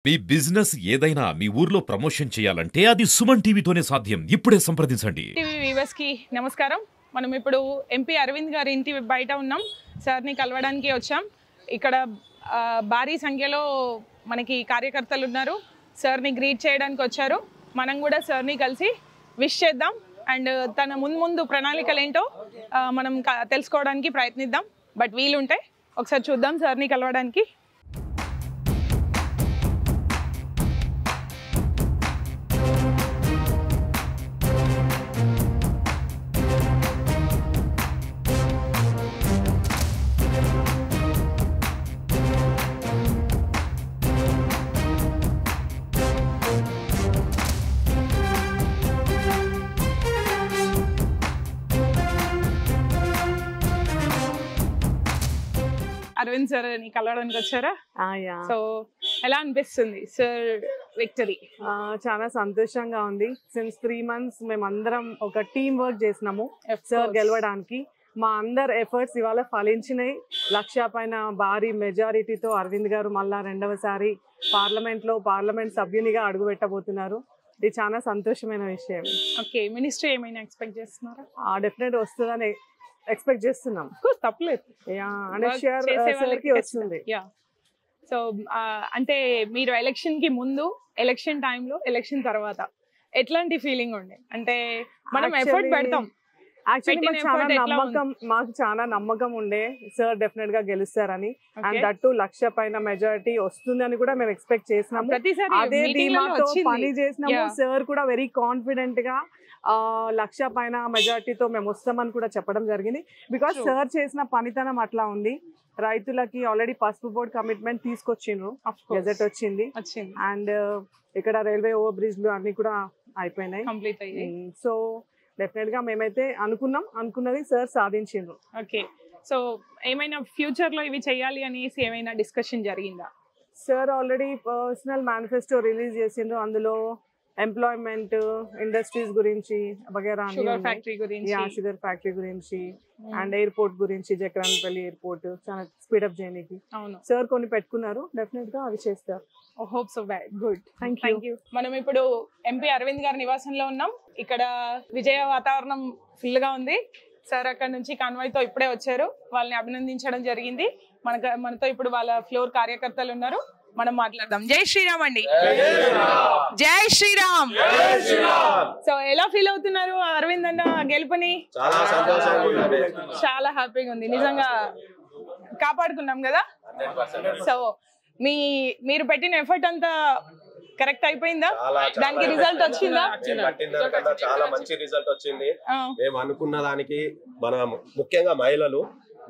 మీ business ఏదైనా మీ ఊర్లో promotion చేయాలంటే అది సుమన్ టీవీతోనే సాధ్యం. ఇప్పుడే సంప్రదించండి. టీవీ వ్యూవర్స్ కి నమస్కారం. మనం ఇప్పుడు ఎంపీ అరవింద్ గారి ఇంటి బయట ఉన్నాం. సార్ని కలవడానికి వచ్చాం. ఇక్కడ భారీ సంఖ్యలో మనకి కార్యకర్తలు ఉన్నారు. సార్ని గ్రీట్ చేయడానికి వచ్చారు. మనం కూడా సార్ని కలిసి విష్ చేద్దాం అండ్ తన ముందు ప్రణాళికలు ఏంటో మనం తెలుసుకోవడానికి ప్రయత్నిద్దాం. బట్ వీలుంటే ఒకసారి చూద్దాం సార్ని కలవడానికి. అరవింద్ సార్ ని కలవడానికి వచ్చారా? సో ఎలా అనిపిస్తుంది సార్ విక్టరీ? చాలా సంతోషంగా ఉంది. సిన్స్ 3 months మేమందరం ఒక టీమ్ వర్క్ చేసినాము సార్ గెలవడానికి. మా అందరు ఎఫర్ట్స్ ఇవాళ ఫలించినాయి. 1,00,000 పైన భారీ మెజారిటీతో అరవింద్ గారు మళ్ళా రెండవసారి పార్లమెంట్ సభ్యునిగా అడుగు పెట్టబోతున్నారు. ఇది చాలా సంతోషమైన విషయం. ఓకే, మినిస్ట్రీ ఏమైనా ఎక్స్పెక్ట్ చేస్తున్నారా? డెఫినెట్ వస్తుందని ఎక్స్పెక్ట్ చేస్తున్నాం. తప్పలేదు, వస్తుంది. సో అంటే మీరు ఎలక్షన్ కి ముందు, ఎలక్షన్ టైంలో, ఎలక్షన్ తర్వాత ఎట్లాంటి ఫీలింగ్ ఉండే? అంటే మనం ఎఫర్ట్ పెడతాం, మాకు చాలా నమ్మకం ఉండే సార్ డెఫినెట్ గా గెలుస్తారని. అండ్ దట్టు 1,00,000 పైన మెజారిటీ వస్తుందని కూడా మేము ఎక్స్పెక్ట్ చేసినాము. అదే ధీమాతో పని చేసినాము. సార్ కూడా వెరీ కాన్ఫిడెంట్ గా 1,00,000 పైన మెజారిటీతో మేము వస్తామని కూడా చెప్పడం జరిగింది. బికాస్ సార్ చేసిన పనితనం అట్లా ఉంది. రైతులకి ఆల్రెడీ పసుపు బోర్డు కమిట్మెంట్ తీసుకొచ్చిండ్రు, గెజెట్ వచ్చింది. అండ్ ఇక్కడ రైల్వే ఓవర్ బ్రిడ్జ్లు అన్ని కూడా అయిపోయినాయి, కంప్లీట్ అయ్యాయి. సో డెఫినెట్ గా మేమైతే అనుకున్నది సార్ సాధించిండ్రు. ఓకే, సో ఏమైనా ఫ్యూచర్ లో ఇవి చేయాలి అనేసి ఏమైనా డిస్కషన్ జరిగిందా? Sir already personal manifesto release చేసిండ్రు. అందులో ఎంప్లాయ్మెంట్, ఇండస్ట్రీస్ గురించి, షుగర్ ఫ్యాక్టరీ గురించి అండ్ ఎయిర్పోర్ట్ గురించి, జక్రాన్పల్లి ఎయిర్పోర్ట్ చాలా స్పీడప్ చేయడానికి సార్ కొన్ని పెట్టుకున్నారు. డెఫినెట్ గా అవి చేస్తారు. Hope so bad. Good, thank you. మనం ఇప్పుడు ఎంపీ అరవింద్ గారి నివాసంలో ఉన్నాం. ఇక్కడ విజయ వాతావరణం ఫుల్ గా ఉంది. సార్ అక్కడ నుంచి కాన్వాయ్ తో ఇప్పుడే వచ్చారు. వాళ్ళని అభినందించడం జరిగింది. మనతో ఇప్పుడు వాళ్ళ ఫ్లోర్ కార్యకర్తలు ఉన్నారు, మనం మాట్లాడదాం. జై శ్రీరామ్ అండి. జై శ్రీరామ్. సో ఎలా ఫీల్ అవుతున్నారు అరవింద్ అన్న గెలుపుని? చాలా హ్యాపీగా ఉంది. నిజంగా కాపాడుకున్నాం కదా. సో మీరు పెట్టిన ఎఫర్ట్ అంతా కరెక్ట్ అయిపోయిందా? దానికి రిజల్ట్ వచ్చిందా? చాలా మంచి రిజల్ట్ వచ్చింది. మేము అనుకున్న దానికి మన ముఖ్యంగా మహిళలు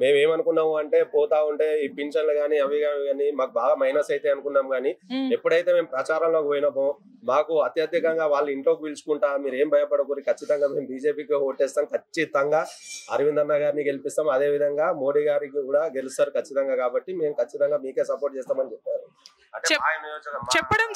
మేమేమనుకున్నాము అంటే పోతా ఉంటే ఈ పింఛన్లు కానీ అవి కానీ మాకు బాగా మైనస్ అయితే అనుకున్నాం. కానీ ఎప్పుడైతే మేము ప్రచారంలోకి పోయినామో మాకు అత్యధికంగా వాళ్ళు ఇంట్లోకి పిలుచుకుంటా, మీరు ఏం భయపడకూరి, ఖచ్చితంగా మేము బీజేపీకి ఓటేస్తాం, ఖచ్చితంగా అరవింద్ అన్న గారిని గెలిపిస్తాం, అదే విధంగా మోడీ గారికి కూడా గెలుస్తారు ఖచ్చితంగా, కాబట్టి మేము ఖచ్చితంగా మీకే సపోర్ట్ చేస్తామని చెప్పారు.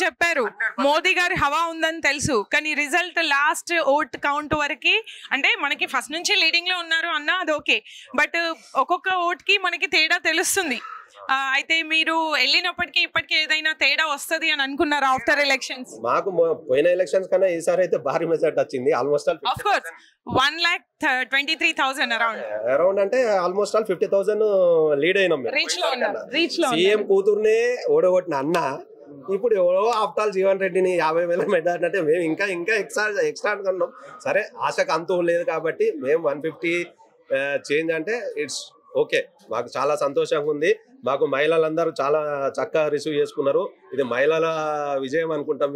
చెప్పారు. మోదీ గారి హవా ఉందని తెలుసు, కానీ రిజల్ట్ లాస్ట్ ఓట్ కౌంట్ వరకు అంటే మనకి ఫస్ట్ నుంచి లీడింగ్ లో ఉన్నారు అన్న, అది ఓకే. బట్ ఒక్కొక్క ఓట్ కి మనకి తేడా తెలుస్తుంది. అయితే మీరు వెళ్ళినప్పటికీ ఇప్పటికీ ఏదైనా తేడా వస్తుంది అని అనుకున్నారు ఆఫ్టర్ ఎలక్షన్స్? మాకు పోయిన ఎలక్షన్స్ కన్నా ఈసారి అయితే భారీ మెజార్టీ వచ్చింది. ఆల్మోస్ట్ ఆల్ 1,23,000 అరౌండ్ అంటే ఆల్మోస్ట్ ఆల్ 50,000 లీడ్ అయినాం. సీఎం కూతుర్నే ఓడగొట్టిన అన్న ఇప్పుడు ఎవరో ఆఫ్టాల్ జీవన్ రెడ్డిని 50,000 మెజార్టీ అంటే మేము ఇంకా ఎక్స్ట్రా అనుకున్నాం. సరే, ఆశకు అంతూ లేదు కాబట్టి మేము 150 చేంజ్ అంటే ఇట్స్ ఓకే. మాకు చాలా సంతోషంగా ఉంది. మాకు మహిళలందరూ చాలా చక్కగా రిసీవ్ చేసుకున్నారు. ఇది మహిళల విజయం అనుకుంటాం.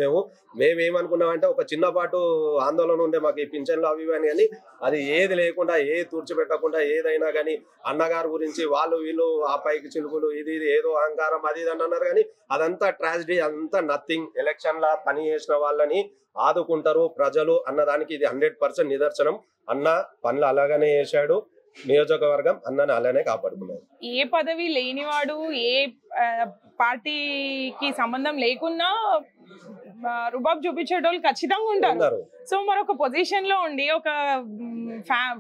మేమేమనుకున్నామంటే ఒక చిన్నపాటు ఆందోళన ఉండే మాకు ఈ పింఛన్లు అవి అని, కానీ అది ఏది లేకుండా, తుడిచిపెట్టకుండా ఏదైనా కానీ అన్నగారు గురించి వీళ్ళు ఆ పైకి చిలుకులు ఇది ఏదో అహంకారం అది ఇది అన్నారు. కానీ అదంతా ట్రాజడీ, అంతా నథింగ్. ఎలక్షన్ల పని చేసిన వాళ్ళని ఆదుకుంటారు ప్రజలు అన్నదానికి ఇది 100% నిదర్శనం. అన్న పనులు అలాగనే చేశాడు. నియోజకవర్గం అన్నని అలానే కాపాడుకున్నారు. ఏ పదవి లేనివాడు, ఏ పార్టీకి సంబంధం లేకున్నా రుబాబ్ చూపించేటోళ్ళు ఖచ్చితంగా ఉంటారు. సో మరొక పొజిషన్ లో ఉండి ఒక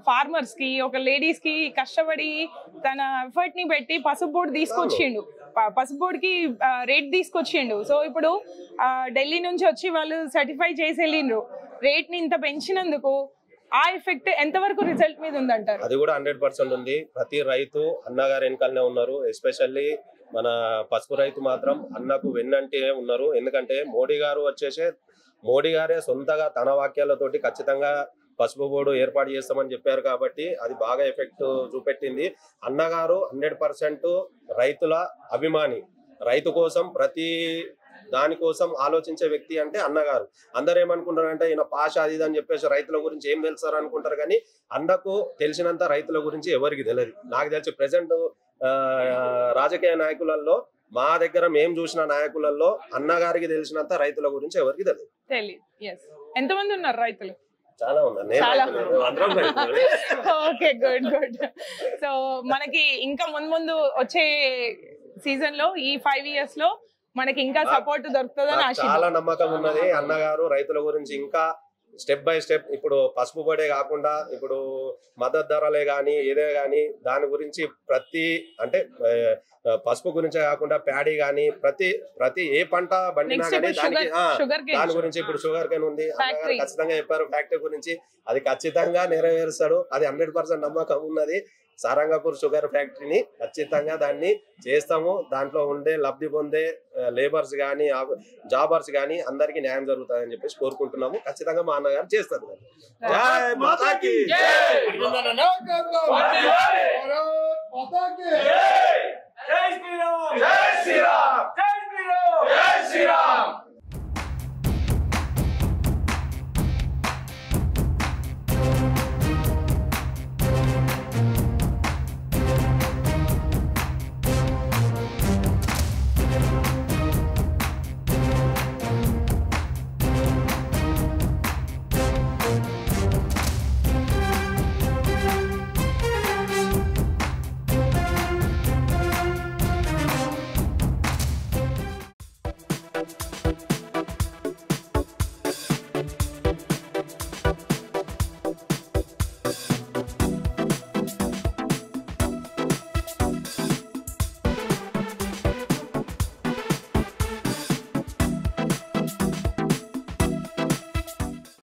ఫార్మర్స్ కి, ఒక లేడీస్ కి కష్టపడి తన ఎఫర్ట్ ని పెట్టి పసుపు బోర్డు తీసుకొచ్చిండు, పసుపు బోర్డుకి రేట్ తీసుకొచ్చిండు. సో ఇప్పుడు ఢిల్లీ నుంచి వచ్చి వాళ్ళు సర్టిఫై చేసి వెళ్ళిండ్రు. రేట్ ని ఇంత పెంచినందుకు ఆ ఎఫెక్ట్ ఎంతవరకు రిజల్ట్ మీద ఉందంటారు? అది కూడా 100% ఉంది. ప్రతి రైతు అన్నగారు వెనకాలనే ఉన్నారు. ఎస్పెషల్లీ మన పసుపు రైతు మాత్రం అన్నకు వెన్నంటే ఉన్నారు. ఎందుకంటే మోడీ గారే సొంతగా తన వాక్యాలతోటి ఖచ్చితంగా పసుపు బోర్డు ఏర్పాటు చేస్తామని చెప్పారు కాబట్టి అది బాగా ఎఫెక్ట్ చూపెట్టింది. అన్నగారు 100% రైతుల అభిమాని, రైతు కోసం ప్రతి దానికోసం ఆలోచించే వ్యక్తి అంటే అన్నగారు. అందరు ఏమనుకుంటారంటే ఈయన పాష అది అని చెప్పేసి రైతుల గురించి ఏం తెలుస్తారు అనుకుంటారు, కానీ అన్నకు తెలిసినంత రైతుల గురించి ఎవరికి తెలియదు. నాకు తెలిసి ప్రెసెంట్ రాజకీయ నాయకులలో మా దగ్గర మేము చూసిన నాయకులలో అన్నగారికి తెలిసినంత రైతుల గురించి ఎవరికి తెలియదు. ఎంతమంది ఉన్నారు రైతులు? చాలా ఉన్నారు. Okay, good good. సో మనకి ఇంకా ముందు వచ్చే సీజన్ లో ఈ 5 years లో మనకి ఇంకా సపోర్ట్ దొరుకుతుందని ఆశిద్దాం. చాలా నమ్మకం ఉన్నది. అన్నగారు రైతుల గురించి ఇంకా స్టెప్ బై స్టెప్, ఇప్పుడు పసుపు పొడే కాకుండా ఇప్పుడు మద్దతు ధరలే కానీ ఏదే కానీ దాని గురించి ప్రతి అంటే పసుపు గురించే కాకుండా ప్యాడీ కానీ ప్రతి ఏ పంట పండినా కానీ దాని గురించి ఇప్పుడు షుగర్ కేన్ ఉంది, అన్నగారు ఖచ్చితంగా చెప్పారు. ఫ్యాక్టరీ గురించి అది ఖచ్చితంగా నెరవేరుస్తాడు. అది 100% నమ్మకం ఉన్నది. సారంగపూర్ షుగర్ ఫ్యాక్టరీని ఖచ్చితంగా దాన్ని చేస్తాము. దాంట్లో ఉండే లబ్ధి పొందే లేబర్స్ కానీ జాబర్స్ కానీ అందరికీ న్యాయం జరుగుతుందని చెప్పేసి కోరుకుంటున్నాము. ఖచ్చితంగా మా అన్నగారు చేస్తారు. జై మాతాకి జై శ్రీరామ్.